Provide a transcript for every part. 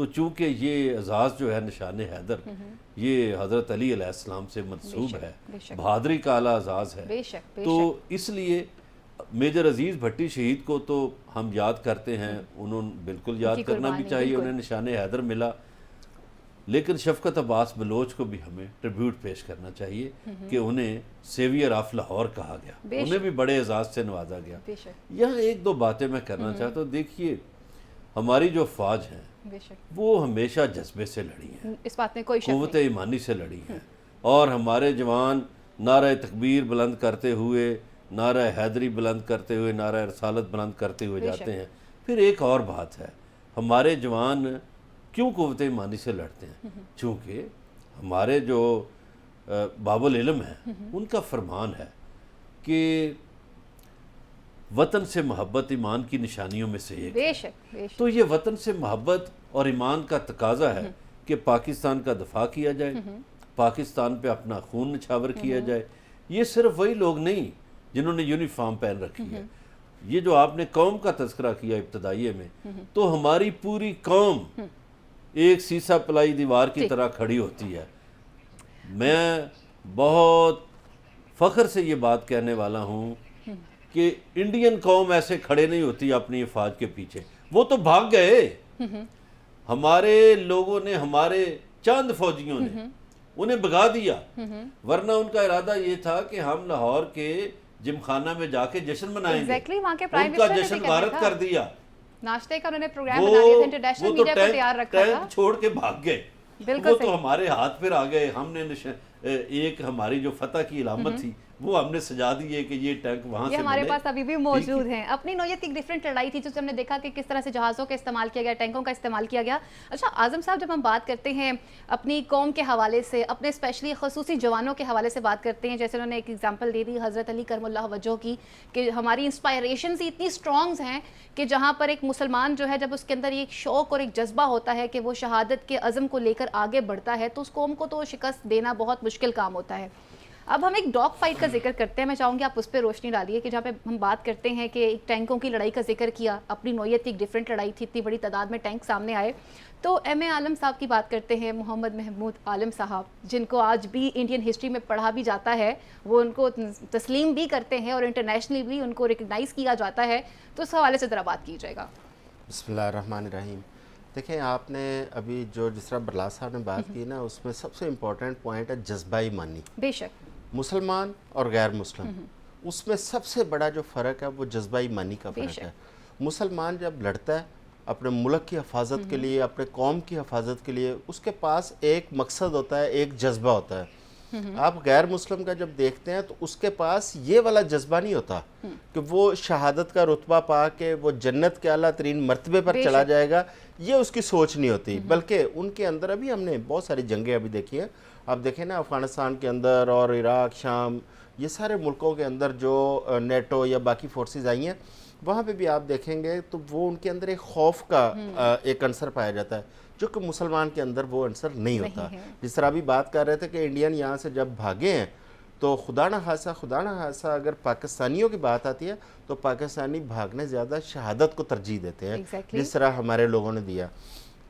تو چونکہ یہ اعزاز جو ہے نشان حیدر یہ حضرت علی علیہ السلام سے منسوب ہے، بہادری کا اعلیٰ اعزاز ہے، تو اس لیے میجر عزیز بھٹی شہید کو تو ہم یاد کرتے ہیں، انہوں بالکل یاد کرنا بھی چاہیے، انہیں نشان حیدر ملا، لیکن شفقت عباس بلوچ کو بھی ہمیں ٹریبیوٹ پیش کرنا چاہیے کہ انہیں سیویئر آف لاہور کہا گیا، انہیں بھی بڑے اعزاز سے نوازا گیا۔ یہاں ایک دو باتیں میں کرنا چاہتا ہوں، دیکھیے ہماری جو فوج ہیں وہ ہمیشہ جذبے سے لڑی ہیں، اس بات میں کوئی شک قوت ایمانی سے لڑی ہیں، اور ہمارے جوان نعرہ تکبیر بلند کرتے ہوئے، نعرہ حیدری بلند کرتے ہوئے، نعرہ رسالت بلند کرتے ہوئے جاتے ہیں۔ پھر ایک اور بات ہے، ہمارے جوان کیوں قوت ایمانی سے لڑتے ہیں؟ چونکہ ہمارے جو باب العلم ہیں ان کا فرمان ہے کہ وطن سے محبت ایمان کی نشانیوں میں سے ایک ہے، تو یہ وطن سے محبت اور ایمان کا تقاضا ہے کہ پاکستان کا دفاع کیا جائے، پاکستان پہ اپنا خون نچھاور کیا جائے۔ یہ صرف وہی لوگ نہیں جنہوں نے یونیفارم پہن رکھی ہے، یہ جو آپ نے قوم کا تذکرہ کیا ابتدائیے میں، تو ہماری پوری قوم ایک سیسا پلائی دیوار کی طرح کھڑی ہوتی ہے۔ میں بہت فخر سے یہ بات کہنے والا ہوں کہ انڈین قوم ایسے کھڑے نہیں ہوتی اپنی افواج کے پیچھے، وہ تو بھاگ گئے، ہمارے لوگوں نے، ہمارے چند فوجیوں نے انہیں بھگا دیا، ورنہ ان کا ارادہ یہ تھا کہ ہم لاہور کے جم خانہ میں جا کے جشن منائیں گے، ان کا جشن غارت کر دیا، ناشتے کا انہوں نے پروگرام بنا دیا تھا، انٹرنیشنل میڈیا کو تیار رکھا تھا، ٹینک چھوڑ کے بھاگ گئے، وہ تو ہمارے ہاتھ پھر آ گئے، ہم نے ایک ہماری جو فتح کی علامت تھی وہ ہم نے سجا دی ہے کہ یہ ٹینک وہاں سے یہ ہمارے پاس ابھی بھی موجود ہیں۔ اپنی نوعیت ایک ڈیفرنٹ لڑائی تھی جس میں ہم نے دیکھا کہ کس طرح سے جہازوں کا استعمال کیا گیا، ٹینکوں کا استعمال کیا گیا۔ اچھا اعظم صاحب، جب ہم بات کرتے ہیں اپنی قوم کے حوالے سے، اپنے اسپیشلی خصوصی جوانوں کے حوالے سے بات کرتے ہیں، جیسے انہوں نے ایک ایگزامپل دے دی حضرت علی کرم اللہ وجہہ کی، کہ ہماری انسپائریشنز اتنی اسٹرانگز ہیں کہ جہاں پر ایک مسلمان جو ہے جب اس کے اندر ایک شوق اور ایک جذبہ ہوتا ہے کہ وہ شہادت کے عزم کو لے کر آگے بڑھتا ہے تو اس قوم کو تو شکست دینا بہت مشکل کام ہوتا ہے۔ اب ہم ایک ڈاگ فائٹ کا ذکر کرتے ہیں، میں چاہوں گی آپ اس پہ روشنی ڈالیے کہ جہاں پہ ہم بات کرتے ہیں کہ ایک ٹینکوں کی لڑائی کا ذکر کیا، اپنی نوعیت ایک ڈیفرنٹ لڑائی تھی، اتنی بڑی تعداد میں ٹینک سامنے آئے، تو ایم اے عالم صاحب کی بات کرتے ہیں، محمد محمود عالم صاحب، جن کو آج بھی انڈین ہسٹری میں پڑھا بھی جاتا ہے، وہ ان کو تسلیم بھی کرتے ہیں اور انٹرنیشنلی بھی ان کو ریکگنائز کیا جاتا ہے، تو اس حوالے سے ذرا بات کیجیے گا۔ بسم اللہ الرحمن الرحیم۔ دیکھیں آپ نے ابھی جس طرح برلا صاحب نے بات کی نا، اس میں سب سے امپورٹنٹ پوائنٹ ہے جذبہ ایمانی، بے شک، مسلمان اور غیر مسلم، اس میں سب سے بڑا جو فرق ہے وہ جذبہ ایمانی کا فرق ہے۔ مسلمان جب لڑتا ہے اپنے ملک کی حفاظت کے لیے، اپنے قوم کی حفاظت کے لیے، اس کے پاس ایک مقصد ہوتا ہے، ایک جذبہ ہوتا ہے۔ آپ غیر مسلم کا جب دیکھتے ہیں تو اس کے پاس یہ والا جذبہ نہیں ہوتا کہ وہ شہادت کا رتبہ پا کے وہ جنت کے اعلیٰ ترین مرتبے پر چلا جائے گا، یہ اس کی سوچ نہیں ہوتی، بلکہ ان کے اندر ابھی ہم نے بہت ساری جنگیں ابھی دیکھی ہیں، آپ دیکھیں نا افغانستان کے اندر اور عراق، شام، یہ سارے ملکوں کے اندر جو نیٹو یا باقی فورسز آئی ہیں، وہاں پہ بھی آپ دیکھیں گے تو وہ ان کے اندر ایک خوف کا ایک عنصر پایا جاتا ہے، جو کہ مسلمان کے اندر وہ عنصر نہیں ہوتا۔ جس طرح بھی بات کر رہے تھے کہ انڈین یہاں سے جب بھاگے ہیں تو خدا نہ خاصہ اگر پاکستانیوں کی بات آتی ہے تو پاکستانی بھاگنے زیادہ شہادت کو ترجیح دیتے ہیں، جس طرح ہمارے لوگوں نے دیا۔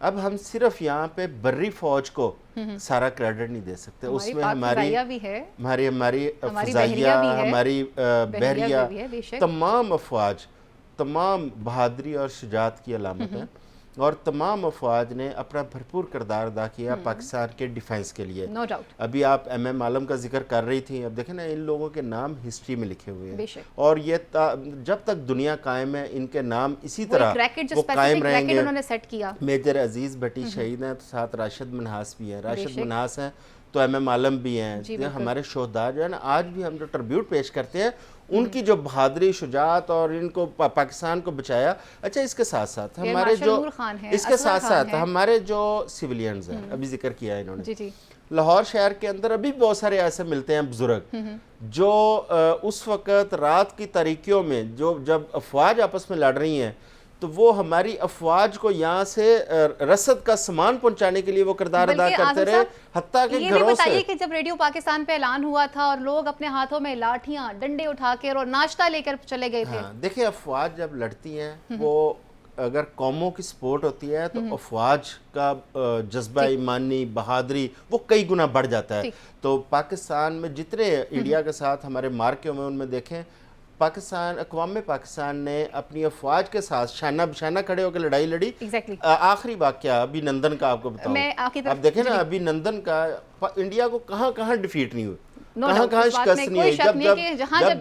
اب ہم صرف یہاں پہ بری فوج کو سارا کریڈٹ نہیں دے سکتے، اس میں ہماری فضائیہ، ہماری بحریہ، تمام افواج، تمام بہادری اور شجاعت کی علامت ہے، اور تمام افواج نے اپنا بھرپور کردار ادا کیا پاکستان کے ڈیفینس کے لیے۔ ابھی آپ ایم ایم عالم کا ذکر کر رہی تھیں، اب دیکھیں نا ان لوگوں کے نام ہسٹری میں لکھے ہوئے ہیں، اور یہ جب تک دنیا قائم ہے ان کے نام اسی طرح وہ قائم رہیں گے۔ میجر عزیز بھٹی شہید ہیں تو ساتھ راشد منہاس بھی ہیں، راشد منہاس ہیں تو ایم ایم عالم بھی ہیں، ہمارے شہداء جو ہے نا، آج بھی ہم جو ٹربیوٹ پیش کرتے ہیں ان کی جو بہادری، شجاعت اور ان کو پاکستان کو بچایا۔ اچھا اس کے ساتھ ساتھ ہمارے جو سیولینز ہیں، ابھی ذکر کیا ہے انہوں نے، لاہور شہر کے اندر ابھی بہت سارے ایسے ملتے ہیں بزرگ جو اس وقت رات کی تاریکیوں میں جب افواج آپس میں لڑ رہی ہیں تو وہ ہماری افواج کو یہاں سے رسد کا سامان پہنچانے کے لیے وہ کردار ادا کرتے رہے، حتیٰ کہ یہ بھی بتائیے کہ جب ریڈیو پاکستان پہ اعلان ہوا تھا اور لوگ اپنے ہاتھوں میں لاٹھیاں، ڈنڈے اٹھا کر اور ناشتہ لے کر چلے گئے تھے۔ دیکھیں افواج جب لڑتی ہیں وہ اگر قوموں کی سپورٹ ہوتی ہے تو افواج کا جذبہ ایمانی بہادری وہ کئی گنا بڑھ جاتا ہے. تو پاکستان میں جتنے انڈیا کے ساتھ ہمارے مارکے ہوئے ان میں دیکھیں اقوام پاکستان نے اپنی افواج کے ساتھ شانہ بشانہ کھڑے ہو کے لڑائی لڑی. آخری واقعہ ابھی نندن کا آپ کو بتاؤں, اب دیکھیں نا ابھی نندن کا انڈیا کو کہاں کہاں ڈیفیٹ نہیں ہوئی, کہاں شکست نہیں ہے.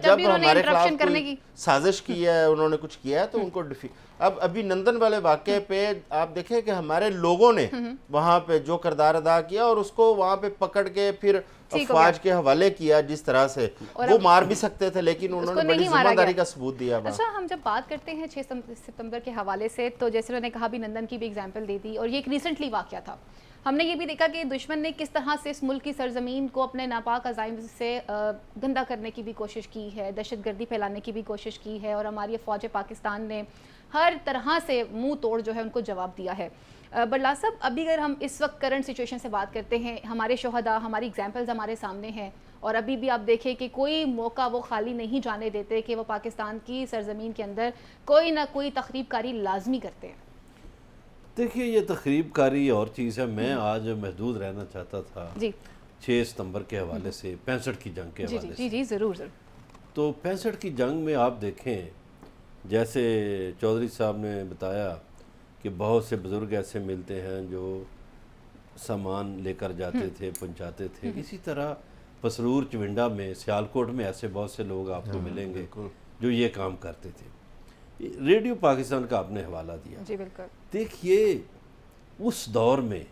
جب ہمارے خلاف کوئی سازش کی ہے, انہوں نے کچھ کیا ہے تو ان کو ڈیفیٹ. اب ابھی نندن والے واقعے پہ آپ دیکھیں کہ ہمارے لوگوں نے وہاں پہ جو کردار ادا کیا اور اس کو وہاں پہ پکڑ کے پھر افواج کے حوالے کیا جس طرح سے, وہ مار بھی سکتے تھے لیکن انہوں نے بڑی ذمہ داری کا ثبوت دیا. اچھا, ہم جب بات کرتے ہیں 6 ستمبر کے حوالے سے تو جیسے انہوں نے کہا بھی نندن کی بھی اگزامپل دے دی, اور یہ ایک ریسنٹلی واقعہ تھا. ہم نے یہ بھی دیکھا کہ دشمن نے کس طرح سے اس ملک کی سرزمین کو اپنے ناپاک عزائم سے گندہ کرنے کی بھی کوشش کی ہے, دہشت گردی پھیلانے کی بھی کوشش کی ہے, اور ہماری فوج پاکستان نے ہر طرح سے منہ توڑ جو ہے ان کو جواب دیا ہے. بڑلا صاحب, ابھی اگر ہم اس وقت کرنٹ سچویشن سے بات کرتے ہیں, ہمارے شہداء, ہماری اگزامپلز ہمارے سامنے ہیں, اور ابھی بھی آپ دیکھیں کہ کوئی موقع وہ خالی نہیں جانے دیتے کہ وہ پاکستان کی سرزمین کے اندر کوئی نہ کوئی تخریب کاری لازمی کرتے ہیں. دیکھیے, یہ تخریب کاری اور چیز ہے. میں آج محدود رہنا چاہتا تھا 6 ستمبر کے حوالے سے, 65 کی جنگ کے حوالے سے. جی ضرور. تو 65 کی جنگ میں آپ دیکھیں, جیسے چودھری صاحب نے بتایا کہ بہت سے بزرگ ایسے ملتے ہیں جو سامان لے کر جاتے تھے, پہنچاتے تھے. اسی طرح پسرور, چونڈا میں, سیالکوٹ میں ایسے بہت سے لوگ آپ کو ملیں گے جو یہ کام کرتے تھے. ریڈیو پاکستان کا آپ نے حوالہ دیا. جی بالکل. دیکھیے, اس دور میں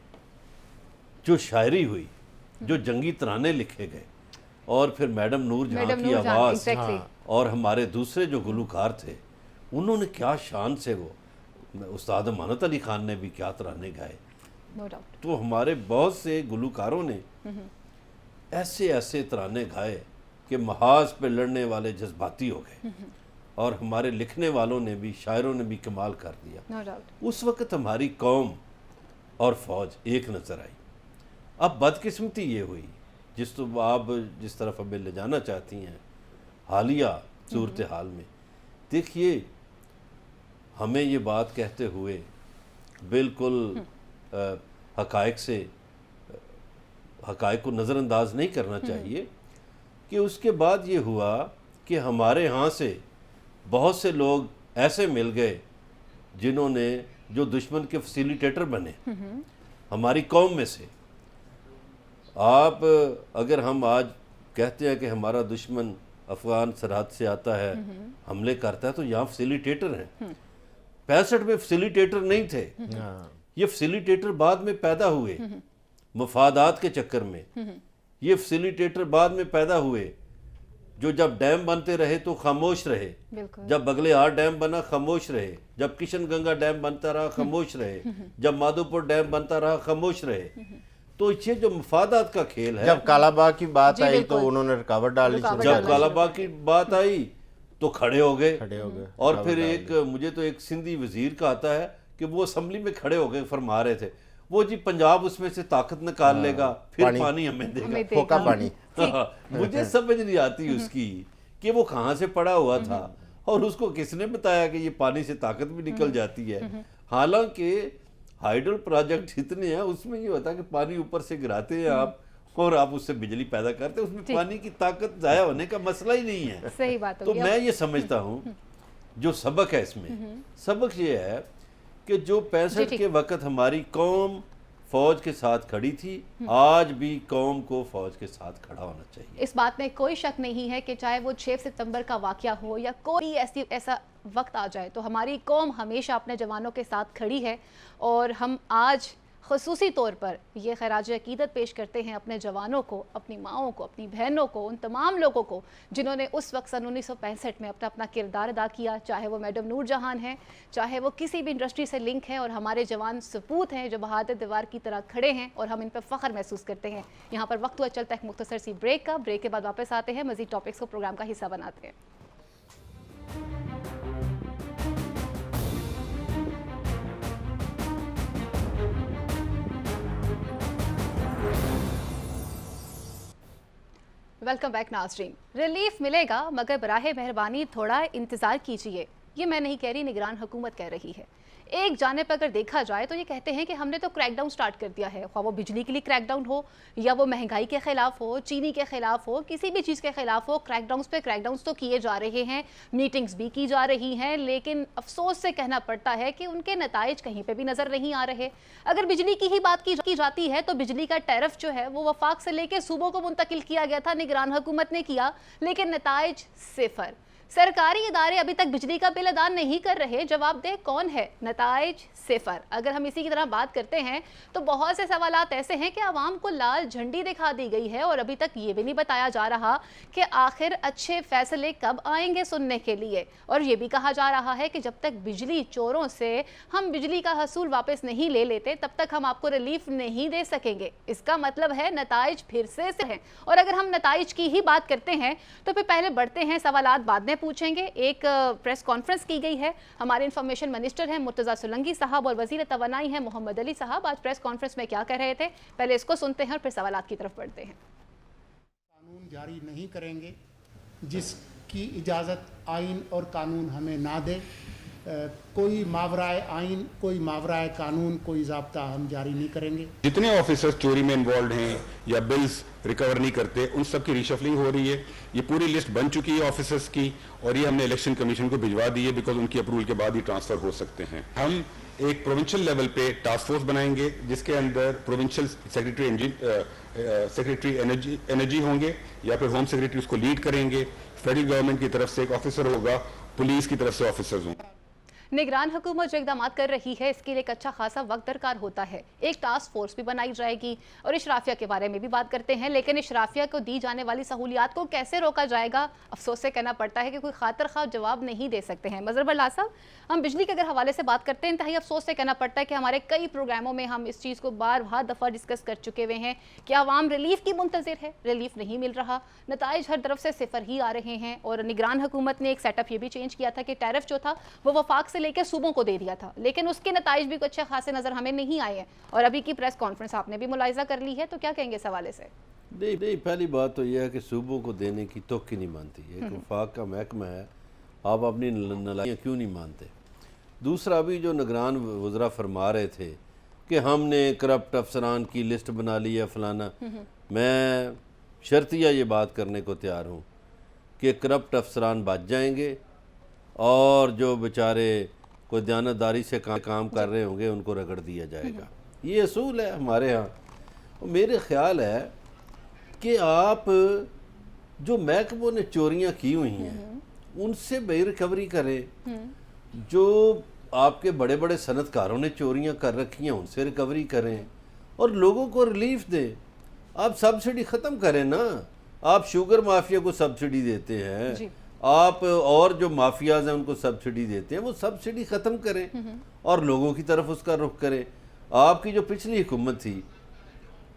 جو شاعری ہوئی, جو جنگی ترانے لکھے گئے, اور پھر میڈم نور جہاں کی آواز, اور ہمارے دوسرے جو گلوکار تھے انہوں نے کیا شان سے, وہ استاد امانت علی خان نے بھی کیا ترانے گائے. تو ہمارے بہت سے گلوکاروں نے ایسے ایسے ترانے گائے کہ محاذ پہ لڑنے والے جذباتی ہو گئے, اور ہمارے لکھنے والوں نے بھی, شاعروں نے بھی کمال کر دیا. اس وقت ہماری قوم اور فوج ایک نظر آئی. اب بدقسمتی یہ ہوئی, جس طرف ہمیں لے جانا چاہتی ہیں حالیہ صورتحال میں. دیکھیے, ہمیں یہ بات کہتے ہوئے بالکل حقائق کو نظر انداز نہیں کرنا چاہیے کہ اس کے بعد یہ ہوا کہ ہمارے ہاں سے بہت سے لوگ ایسے مل گئے جنہوں نے, جو دشمن کے فیسیلیٹیٹر بنے ہماری قوم میں سے. آپ اگر ہم آج کہتے ہیں کہ ہمارا دشمن افغان سرحد سے آتا ہے, حملے کرتا ہے, تو یہاں فیسیلیٹیٹر ہیں. 65 میں فیسیلیٹیٹر نہیں تھے, یہ فیسیلیٹیٹر بعد میں پیدا ہوئے مفادات کے چکر میں. یہ فیسیلیٹیٹر بعد میں پیدا ہوئے جو جب ڈیم بنتے رہے تو خاموش رہے, جب بغلے ڈیم بنا خاموش رہے, جب کشن گنگا ڈیم بنتا رہا خاموش رہے, جب مادھوپور ڈیم بنتا رہا خاموش رہے. تو یہ جو مفادات کا کھیل ہے, جب کالا باغ کی بات آئی تو انہوں نے رکاوٹ ڈالی, جب کالا باغ کی بات آئی تو کھڑے ہو گئے. اور پھر مجھے تو ایک سندھی وزیر کا آتا ہے کہ وہ اسمبلی میں کھڑے ہو گئے, فرما رہے تھے وہ جی پنجاب اس میں سے طاقت نکال لے گا, پھر پانی ہمیں دے گا, پھوکا پانی. مجھے سمجھ نہیں آتی اس کی کہ وہ کہاں سے پڑا ہوا تھا, اور اس کو کس نے بتایا کہ یہ پانی سے طاقت بھی نکل جاتی ہے. حالانکہ ہائیڈل پروجیکٹ اتنے ہیں, اس میں یہ ہوتا ہے کہ پانی اوپر سے گراتے ہیں آپ, اور آپ اس سے بجلی پیدا کرتے ہیں, اس میں پانی کی طاقت ضائع ہونے کا مسئلہ ہی نہیں ہے. صحیح بات. تو میں یہ سمجھتا ہوں جو سبق ہے اس میں, سبق یہ ہے کہ جو 65 کے وقت ہماری قوم فوج کے ساتھ کھڑی تھی, آج بھی قوم کو فوج کے ساتھ کھڑا ہونا چاہیے. اس بات میں کوئی شک نہیں ہے کہ چاہے وہ 6 ستمبر کا واقعہ ہو یا کوئی ایسا وقت آ جائے, تو ہماری قوم ہمیشہ اپنے جوانوں کے ساتھ کھڑی ہے. اور ہم آج خصوصی طور پر یہ خراج عقیدت پیش کرتے ہیں اپنے جوانوں کو, اپنی ماؤں کو, اپنی بہنوں کو, ان تمام لوگوں کو جنہوں نے اس وقت سن 1965 میں اپنا کردار ادا کیا, چاہے وہ میڈم نور جہان ہیں, چاہے وہ کسی بھی انڈسٹری سے لنک ہیں, اور ہمارے جوان سپوت ہیں جو بہادر دیوار کی طرح کھڑے ہیں, اور ہم ان پہ فخر محسوس کرتے ہیں. یہاں پر وقت ہوا چلتا ہے ایک مختصر سی بریک کا. بریک کے بعد واپس آتے ہیں, مزید ٹاپکس کو پروگرام کا حصہ بناتے ہیں. ویلکم بیک ناظرین. ریلیف ملے گا مگر براہ مہربانی تھوڑا انتظار کیجئے. یہ میں نہیں کہہ رہی, نگران حکومت کہہ رہی ہے. ایک جانب پر اگر دیکھا جائے تو یہ کہتے ہیں کہ ہم نے تو کریک ڈاؤن سٹارٹ کر دیا ہے، خواہ وہ بجلی کے لیے کریک ڈاؤن ہو یا وہ مہنگائی کے خلاف ہو، چینی کے خلاف ہو، کسی بھی چیز کے خلاف ہو، کریک ڈاؤنز پہ کریک ڈاؤنز تو کیے جا رہے ہیں، میٹنگز بھی کی جا رہی ہیں، لیکن افسوس سے کہنا پڑتا ہے کہ ان کے نتائج کہیں پہ بھی نظر نہیں آ رہے۔ اگر بجلی کی ہی بات کی جاتی ہے تو بجلی کا ٹیرف جو ہے وہ وفاق سے لے کے صوبوں کو منتقل کیا گیا تھا، نگران حکومت نے کیا، لیکن نتائج صفر۔ سرکاری ادارے ابھی تک بجلی کا بل ادا نہیں کر رہے، جواب دہ کون ہے؟ نتائج صفر۔ اگر ہم اسی کی طرح بات کرتے ہیں تو بہت سے سوالات ایسے ہیں کہ عوام کو لال جھنڈی دکھا دی گئی ہے اور ابھی تک یہ بھی نہیں بتایا جا رہا کہ آخر اچھے فیصلے کب آئیں گے سننے کے لیے، اور یہ بھی کہا جا رہا ہے کہ جب تک بجلی چوروں سے ہم بجلی کا حصول واپس نہیں لے لیتے تب تک ہم آپ کو ریلیف نہیں دے سکیں گے۔ اس کا مطلب ہے نتائج پھر سے ہیں، اور اگر ہم نتائج کی ہی بات کرتے ہیں تو پھر پہلے بڑھتے ہیں، سوالات بعد میں پوچھیں گے۔ ایک پریس کانفرنس کی گئی ہے، ہمارے انفارمیشن منسٹر ہیں مرتضیٰ سولنگی صاحب اور وزیر توانائی ہیں محمد علی صاحب۔ آج پریس کانفرنس میں کیا کہہ رہے تھے، پہلے اس کو سنتے ہیں اور پھر سوالات کی طرف بڑھتے ہیں۔ قانون جاری نہیں کریں گے جس کی اجازت آئین اور قانون ہمیں نہ دے، کوئی ماورائے آئین، کوئی ماورائے قانون، کوئی ضابطہ ہم جاری نہیں کریں گے۔ جتنے آفیسرز چوری میں انوالوڈ ہیں یا بلز ریکور نہیں کرتے ان سب کی ریشفلنگ ہو رہی ہے، یہ پوری لسٹ بن چکی ہے آفیسرز کی، اور یہ ہم نے الیکشن کمیشن کو بھجوا دی ہے بیکاز ان کی اپروول کے بعد ہی ٹرانسفر ہو سکتے ہیں۔ ہم ایک پروونشل لیول پہ ٹاسک فورس بنائیں گے جس کے اندر پروونشل سیکریٹری انرجی ہوں گے یا پھر ہوم سیکریٹری اس کو لیڈ کریں گے، فیڈرل گورنمنٹ کی طرف سے ایک آفیسر ہوگا، پولیس کی طرف سے آفیسرز ہوں گے۔ نگران حکومت جو اقدامات کر رہی ہے اس کے لیے ایک اچھا خاصا وقت درکار ہوتا ہے، ایک ٹاسک فورس بھی بنائی جائے گی اور اشرافیہ کے بارے میں بھی بات کرتے ہیں، لیکن اشرافیہ کو دی جانے والی سہولیات کو کیسے روکا جائے گا؟ افسوس سے کہنا پڑتا ہے کہ کوئی خاطر خواہ جواب نہیں دے سکتے ہیں۔ مظہر بلال صاحب، ہم بجلی کے اگر حوالے سے بات کرتے ہیں، انتہائی افسوس سے کہنا پڑتا ہے کہ ہمارے کئی پروگراموں میں ہم اس چیز کو بار دفعہ ڈسکس کر چکے ہوئے ہیں کہ عوام ریلیف کی منتظر ہے، ریلیف نہیں مل رہا، نتائج ہر طرف سے صفر ہی آ رہے ہیں، اور نگران حکومت نے ایک سیٹ اپ یہ بھی چینج کیا تھا کہ ٹیرف جو تھا وہ وفاق سے لے کے صوبوں کو دے دیا تھا، لیکن اس کے نتائج بھی کچھ اچھے خاصے نظر ہمیں نہیں آئے ہیں، اور ابھی کی پریس کانفرنس آپ نے بھی ملاحظہ کر لی ہے، تو کیا کہیں گے اس حوالے سے؟ نہیں، پہلی بات تو یہ ہے کہ صوبوں کو دینے کی توقع نہیں مانتی، ایک وفاق کا محکمہ ہے، آپ اپنی نالائیاں کیوں نہیں مانتے؟ دوسرا بھی جو نگران وزراء فرما رہے تھے کہ ہم نے کرپٹ افسران کی لسٹ بنا لی ہے فلانا، میں شرطیہ یہ بات کرنے کو تیار ہوں کہ کرپٹ افسران بچ جائیں گے اور جو بیچارے کوئی دیانتداری سے کام کر رہے ہوں گے ان کو رگڑ دیا جائے گا۔ یہ اصول ہے ہمارے ہاں۔ میرے خیال ہے کہ آپ جو محکموں نے چوریاں کی ہوئی ہیں ان سے بے ریکوری کریں، جو آپ کے بڑے بڑے صنعت کاروں نے چوریاں کر رکھی ہیں ان سے ریکوری کریں اور لوگوں کو ریلیف دیں۔ آپ سبسڈی ختم کریں نا، آپ شوگر مافیا کو سبسڈی دیتے ہیں، آپ اور جو مافیاز ہیں ان کو سبسڈی دیتے ہیں، وہ سبسڈی ختم کریں اور لوگوں کی طرف اس کا رخ کریں۔ آپ کی جو پچھلی حکومت تھی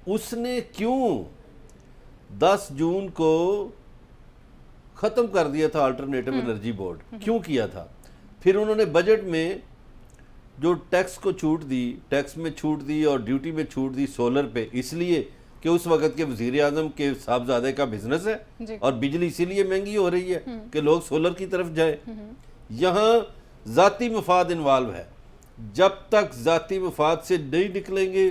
اس نے کیوں 10 جون کو ختم کر دیا تھا آلٹرنیٹو انرجی بورڈ؟ کیوں کیا تھا؟ پھر انہوں نے بجٹ میں جو ٹیکس کو چھوٹ دی، ٹیکس میں چھوٹ دی اور ڈیوٹی میں چھوٹ دی سولر پہ، اس لیے کہ اس وقت کے وزیر اعظم کے صاحبزادے کا بزنس ہے اور بجلی اسی لیے مہنگی ہو رہی ہے کہ لوگ سولر کی طرف جائیں۔ یہاں ذاتی مفاد انوالو ہے، جب تک ذاتی مفاد سے نہیں نکلیں گے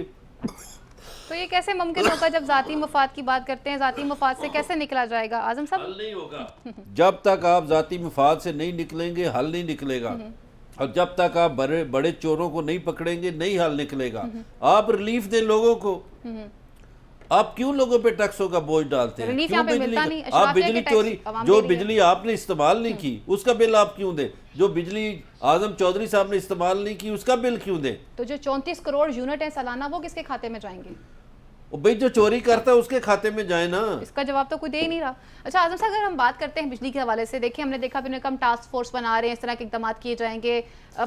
تو یہ کیسے ممکن ہوگا؟ جب ذاتی مفاد کی بات کرتے ہیں، ذاتی مفاد سے کیسے نکلا جائے گا اعظم صاحب؟ حل نہیں ہوگا۔ جب تک آپ ذاتی مفاد سے نہیں نکلیں گے حل نہیں نکلے گا، اور جب تک آپ بڑے چوروں کو نہیں پکڑیں گے نہیں حل نکلے گا۔ آپ ریلیف دیں لوگوں کو، آپ کیوں لوگوں پہ ٹیکسوں کا بوجھ ڈالتے ہیں؟ ریلیف یہاں پہ ملتا نہیں، آپ بجلی چوری، جو بجلی آپ نے استعمال نہیں کی اس کا بل آپ کیوں دیں؟ جو بجلی اعظم چودھری صاحب نے استعمال نہیں کی اس کا بل کیوں دیں؟ تو جو 34 کروڑ یونٹ ہیں سالانہ وہ کس کے کھاتے میں جائیں گے؟ بھئی جو چوری کرتا ہے اس کے کھاتے میں جائے نا۔ اس کا جواب تو کوئی دے ہی نہیں رہا۔ اچھا اعظم صاحب، اگر ہم بات کرتے ہیں بجلی کے حوالے سے، دیکھیں ہم نے دیکھا بھی کم ٹاسک فورس بنا رہے ہیں، اس طرح کے اقدامات کیے جائیں گے،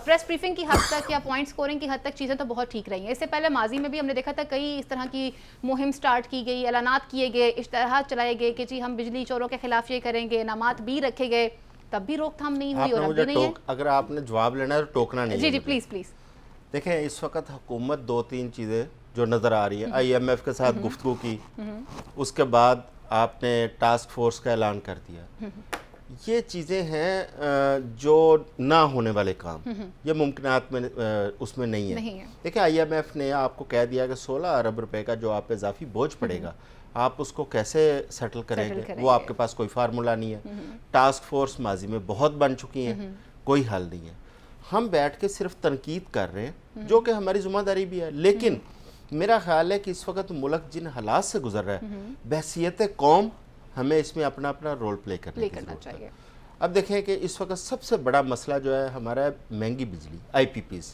پریس بریفنگ کی حد تک یا پوائنٹ سکورنگ کی حد تک چیزیں تو بہت ٹھیک رہی ہیں۔ اس سے پہلے ماضی میں بھی ہم نے دیکھا تھا کئی اس طرح کی مہم سٹارٹ کی گئی، اعلانات کیے گئے، اشتہارات چلائے گئے کہ جی ہم بجلی چوروں کے خلاف یہ کریں گے، انعامات بھی رکھے گئے، تب بھی روک تھام نہیں ہوئی اور اب بھی نہیں ہے۔ اگر آپ نے جواب لینا ہے تو ٹوکنا نہیں ہے۔ جی پلیز پلیز۔ دیکھیں اس وقت حکومت 2-3 چیزیں جو نظر آ رہی ہے، آئی ایم ایف کے ساتھ گفتگو کی، اس کے بعد آپ نے ٹاسک فورس کا اعلان کر دیا۔ یہ چیزیں ہیں جو نہ ہونے والے کام، یہ ممکنات میں اس میں نہیں ہے. دیکھیں آئی ایم ایف نے آپ کو کہہ دیا کہ 16 ارب روپے کا جو آپ پہ اضافی بوجھ پڑے گا آپ اس کو کیسے سیٹل کریں گے، وہ آپ کے پاس کوئی فارمولہ نہیں ہے. ٹاسک فورس ماضی میں بہت بن چکی ہیں، کوئی حل نہیں ہے. ہم بیٹھ کے صرف تنقید کر رہے ہیں جو کہ ہماری ذمہ داری بھی ہے، لیکن میرا خیال ہے کہ اس وقت ملک جن حالات سے گزر رہا ہے بحیثیت قوم ہمیں اس میں اپنا رول پلے کرنے کی ضرورت ہے. اب دیکھیں کہ اس وقت سب سے بڑا مسئلہ جو ہے ہمارا مہنگی بجلی، آئی پی پیز.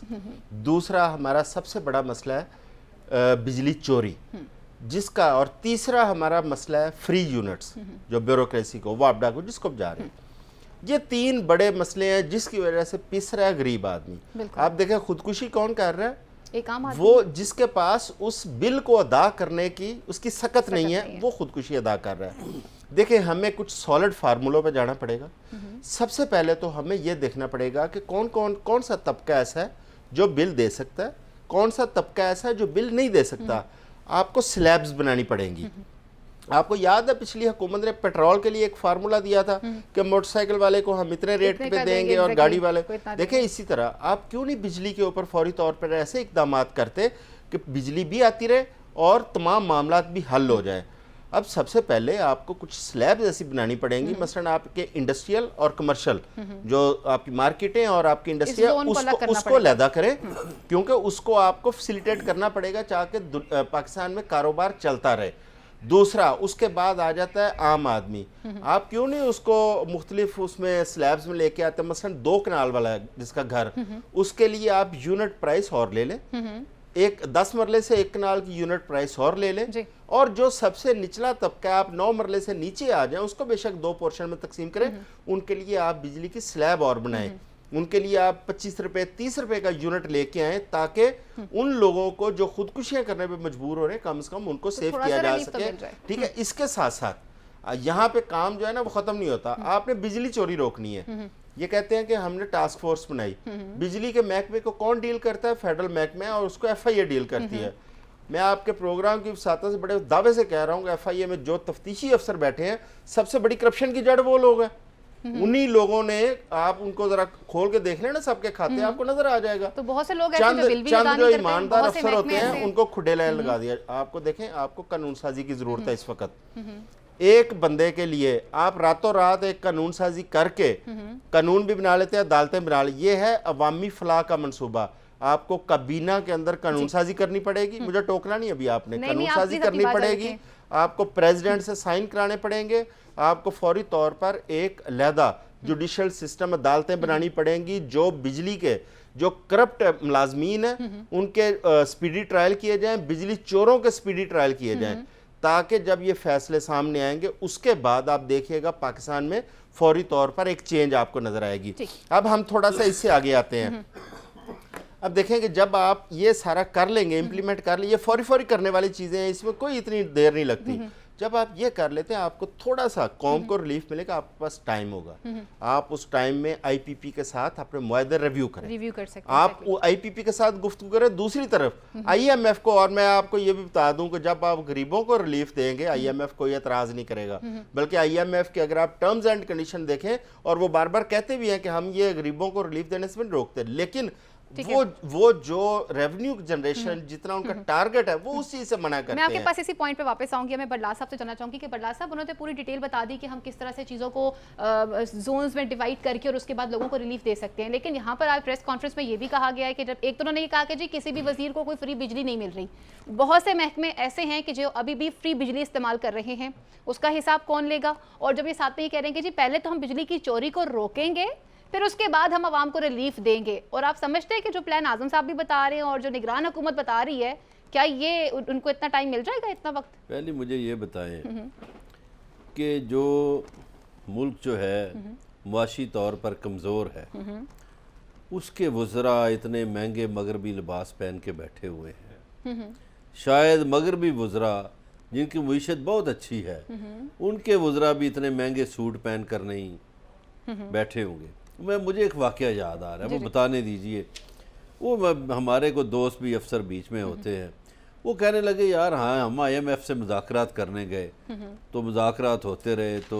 دوسرا ہمارا سب سے بڑا مسئلہ ہے بجلی چوری جس کا، اور تیسرا ہمارا مسئلہ ہے فری یونٹس جو بیوروکریسی کو، واپڈا کو، جس کو جا رہے ہیں. یہ 3 بڑے مسئلے ہیں جس کی وجہ سے پس رہا ہے غریب آدمی. آپ دیکھیں خودکشی کون کر رہا ہے؟ ایک عام آدمی، وہ جس کے پاس اس بل کو ادا کرنے کی اس کی سکت نہیں ہے، وہ خودکشی ادا کر رہا ہے. دیکھیں ہمیں کچھ سالڈ فارمولوں پہ جانا پڑے گا. سب سے پہلے تو ہمیں یہ دیکھنا پڑے گا کہ کون سا طبقہ ایسا ہے جو بل دے سکتا ہے، کون سا طبقہ ایسا ہے جو بل نہیں دے سکتا. آپ کو سلیبز بنانی پڑیں گی. آپ کو یاد ہے پچھلی حکومت نے پیٹرول کے لیے ایک فارمولہ دیا تھا کہ موٹر سائیکل والے کو ہم اتنے ریٹ پہ دیں گے اور گاڑی والے. دیکھیں اسی طرح آپ کیوں نہیں بجلی کے اوپر فوری طور پر ایسے اقدامات کرتے کہ بجلی بھی آتی رہے اور تمام معاملات بھی حل ہو جائیں. اب سب سے پہلے آپ کو کچھ سلیبز ایسی بنانی پڑیں گی، مثلا آپ کے انڈسٹریل اور کمرشل جو آپ کی مارکیٹیں اور آپ کی انڈسٹری اس کو علیحدہ کریں، کیونکہ اس کو آپ کو فیسیلیٹیٹ کرنا پڑے گا تاکہ پاکستان میں کاروبار چلتا رہے. دوسرا اس کے بعد آ جاتا ہے عام آدمی. آپ کیوں نہیں اس کو مختلف اس میں سلیبز میں لے کے آتے؟ مثلا 2 کنال والا ہے جس کا گھر، اس کے لیے آپ یونٹ پرائس اور لے لیں، ایک 10 مرلے سے 1 کنال کی یونٹ پرائس اور لے لیں، اور جو سب سے نچلا طبقہ آپ 9 مرلے سے نیچے آ جائیں اس کو بے شک 2 پورشن میں تقسیم کریں. ان کے لیے آپ بجلی کی سلیب اور بنائیں، ان کے لیے آپ 25 روپے 30 روپے کا یونٹ لے کے آئیں تاکہ ان لوگوں کو جو خودکشیاں کرنے پہ مجبور ہو رہے ہیں کم سے کم ان کو سیو کیا جا سکے. ٹھیک ہے، اس کے ساتھ ساتھ یہاں پہ کام جو ہے نا وہ ختم نہیں ہوتا. آپ نے بجلی چوری روکنی ہے. یہ کہتے ہیں کہ ہم نے ٹاسک فورس بنائی. بجلی کے محکمے کو کون ڈیل کرتا ہے؟ فیڈرل محکمہ، اور اس کو ایف آئی اے ڈیل کرتی ہے. میں آپ کے پروگرام کی ساتھوں سے بڑے دعوے سے کہہ رہا ہوں کہ ایف آئی اے میں جو تفتیشی افسر بیٹھے ہیں سب سے بڑی کرپشن کی جڑ وہ لوگ ہیں. انہی لوگوں نے، آپ ان کو ذرا کھول کے دیکھ لیں نا سب کے کھاتے، آپ کو نظر آ جائے گا. تو بہت سے لوگ ایسے جو بل بھی ادا نہیں جو کرتے، ایماندار افسر ہوتے ہیں ان کو کھڈے لائن لگا دیا. آپ کو دیکھیں آپ کو قانون سازی کی ضرورت ہے اس وقت. ایک بندے کے لیے آپ راتوں رات ایک قانون سازی کر کے قانون بھی بنا لیتے ہیں، عدالتیں بنا لی. یہ ہے عوامی فلاح کا منصوبہ. آپ کو کابینہ کے اندر قانون سازی کرنی پڑے گی. مجھے ٹوکنا نہیں ابھی، آپ نے قانون سازی کرنی پڑے گی. آپ کو پریزیڈنٹ سے سائن کرانے پڑیں گے. آپ کو فوری طور پر ایک علیحدہ جوڈیشل سسٹم عدالتیں بنانی پڑیں گی. جو بجلی کے جو کرپٹ ملازمین ہیں ان کے سپیڈی ٹرائل کیے جائیں، بجلی چوروں کے سپیڈی ٹرائل کیے جائیں، تاکہ جب یہ فیصلے سامنے آئیں گے اس کے بعد آپ دیکھیے گا پاکستان میں فوری طور پر ایک چینج آپ کو نظر آئے گی. اب ہم تھوڑا سا اس سے آگے آتے ہیں. اب دیکھیں کہ جب آپ یہ سارا کر لیں گے، امپلیمنٹ کر لیں، یہ فوری کرنے والی چیزیں ہیں، اس میں کوئی اتنی دیر نہیں لگتی. جب آپ یہ کر لیتے ہیں آپ کو تھوڑا سا قوم کو ریلیف ملے گا. آپ کے پاس ٹائم ہوگا، آپ اس ٹائم میں آئی پی پی کے ساتھ اپنے معاہدے ریویو کر سکتے ہیں. آپ آئی پی پی کے ساتھ گفتگو کریں. دوسری طرف آئی ایم ایف کو، اور میں آپ کو یہ بھی بتا دوں کہ جب آپ غریبوں کو ریلیف دیں گے آئی ایم ایف کوئی اعتراض نہیں کرے گا. بلکہ آئی ایم ایف کے اگر آپ ٹرمز اینڈ کنڈیشن دیکھیں، اور وہ بار بار کہتے بھی ہیں کہ ہم یہ غریبوں کو ریلیف دینے سے نہیں روکتے، لیکن وہ جو ریونیو جنریشن جتنا ان کا ٹارگٹ ہے وہ اسی سے منع کرتے ہیں. میں آپ کے پاس اسی پوائنٹ پہ واپس آؤں گی. میں بڑلا صاحب سے جاننا چاہوں گی کہ بڑلا صاحب انہوں نے پوری ڈیٹیل بتا دی کہ ہم کس طرح سے چیزوں کو زونز میں ڈیوائڈ کر کے اور اس کے بعد لوگوں کو ریلیف دے سکتے ہیں. لیکن یہاں پر آج پریس کانفرنس میں یہ بھی کہا گیا ہے کہ جب ایک تو انہوں نے یہ کہا کہ جی کسی بھی وزیر کو کوئی فری بجلی نہیں مل رہی. بہت سے محکمے ایسے ہیں کہ جو ابھی بھی فری بجلی استعمال کر رہے ہیں، اس کا حساب کون لے گا؟ اور جب یہ ساتھ میں یہ کہہ رہے ہیں کہ جی پہلے تو ہم بجلی کی چوری کو روکیں گے پھر اس کے بعد ہم عوام کو ریلیف دیں گے. اور آپ سمجھتے ہیں کہ جو پلان اعظم صاحب بھی بتا رہے ہیں اور جو نگران حکومت بتا رہی ہے، کیا یہ ان کو اتنا ٹائم مل جائے گا، اتنا وقت؟ پہلے مجھے یہ بتائیں کہ جو ملک جو ہے معاشی طور پر کمزور ہے، اس کے وزراء اتنے مہنگے مغربی لباس پہن کے بیٹھے ہوئے ہیں. شاید مغربی وزراء جن کی معیشت بہت اچھی ہے ان کے وزراء بھی اتنے مہنگے سوٹ پہن کر نہیں بیٹھے ہوں گے. مجھے ایک واقعہ یاد آ رہا ہے، وہ بتانے دیجئے. وہ ہمارے کو دوست بھی افسر بیچ میں ہوتے ہیں، وہ کہنے لگے یار ہاں ہم آئی ایم ایف سے مذاکرات کرنے گئے تو مذاکرات ہوتے رہے تو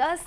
10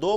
2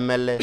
MLA,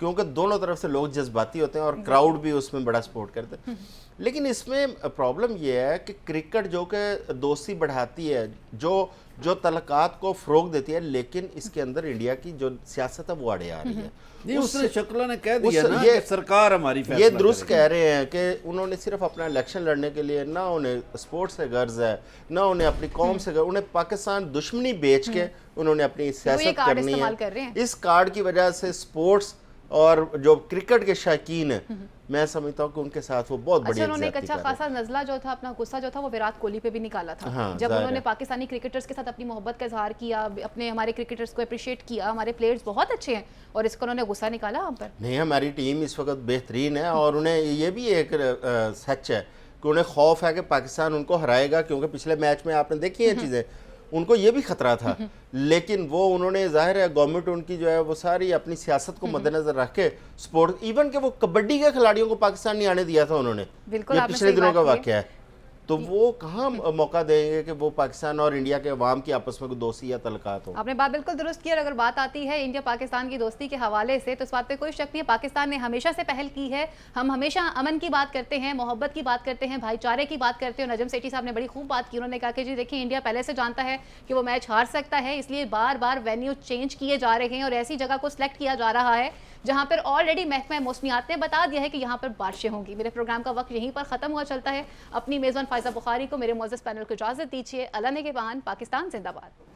کیونکہ دونوں طرف سے لوگ جذباتی ہوتے ہیں اور کراؤڈ بھی اس میں بڑا سپورٹ کرتے ہیں. لیکن اس میں پرابلم یہ ہے کہ کرکٹ جو کہ دوستی بڑھاتی ہے, جو تعلقات کو فروغ دیتی ہے, لیکن اس کے اندر انڈیا کی جو سیاست ہے وہ آڑے آ رہی ہے. نہیں, اس نے شکلا نے کہہ دیا نا کہ سرکار ہماری فیصلہ یہ درست کہہ رہے ہیں کہ انہوں نے صرف اپنا الیکشن لڑنے کے لیے, نہ انہیں سپورٹ سے غرض ہے, نہ انہیں اپنی قوم سے غرض, انہیں پاکستان دشمنی بیچ کے انہوں نے اپنی سیاست کرنی ہے. اس کارڈ کی وجہ سے سپورٹس اور جو کرکٹ کے شائقین ہیں, میں سمجھتا ہوں کہ ان کے ساتھ وہ بہت بڑی انہوں نے ایک اچھا خاصا نزلہ جو تھا, اپنا غصہ جو تھا وہ وراٹ کوہلی پہ بھی نکالا تھا. جب انہوں نے پاکستانی کرکٹرز کے ساتھ اپنی محبت کا اظہار کیا, اپنے ہمارے کرکٹرز کو اپریشیٹ کیا, ہمارے پلیئرز بہت اچھے ہیں, اور اس کو انہوں نے غصہ نکالا ہم پر. نہیں, ہماری ٹیم اس وقت بہترین ہے, اور انہیں یہ بھی ایک سچ ہے کہ انہیں خوف ہے کہ پاکستان ان کو ہرائے گا, کیونکہ پچھلے میچ میں آپ نے دیکھی ہیں چیزیں, ان کو یہ بھی خطرہ تھا. لیکن وہ انہوں نے, ظاہر ہے گورنمنٹ ان کی جو ہے وہ ساری اپنی سیاست کو مد نظر رکھ کے سپورٹ, ایون کہ وہ کبڈی کے کھلاڑیوں کو پاکستان نہیں آنے دیا تھا انہوں نے, یہ پچھلے دنوں کا واقعہ ہے. تو وہ کہاں موقع دیں گے کہ وہ پاکستان اور انڈیا کے عوام کی آپس میں کوئی دوستی یا تعلقات ہو. آپ نے بات بالکل درست کی, اور اگر بات آتی ہے انڈیا پاکستان کی دوستی کے حوالے سے تو اس بات پہ کوئی شک نہیں ہے, پاکستان نے ہمیشہ سے پہل کی ہے. ہم ہمیشہ امن کی بات کرتے ہیں, محبت کی بات کرتے ہیں, بھائی چارے کی بات کرتے ہیں. نجم سیٹھی صاحب نے بڑی خوب بات کی, انہوں نے کہا کہ جی دیکھیں انڈیا پہلے سے جانتا ہے کہ وہ میچ ہار سکتا ہے, اس لیے بار بار وینیو چینج کیے جا رہے ہیں اور ایسی جگہ کو سلیکٹ کیا جا رہا ہے جہاں پر آلریڈی محکمہ موسمیات نے بتا دیا ہے کہ یہاں پر بارشیں ہوں گی. میرے پروگرام کا وقت یہیں پر ختم ہوا چلتا ہے. اپنی میزبان فائزہ بخاری کو, میرے معزز پینل کو اجازت دیجیے. اللہ نگہبان. پاکستان زندہ باد.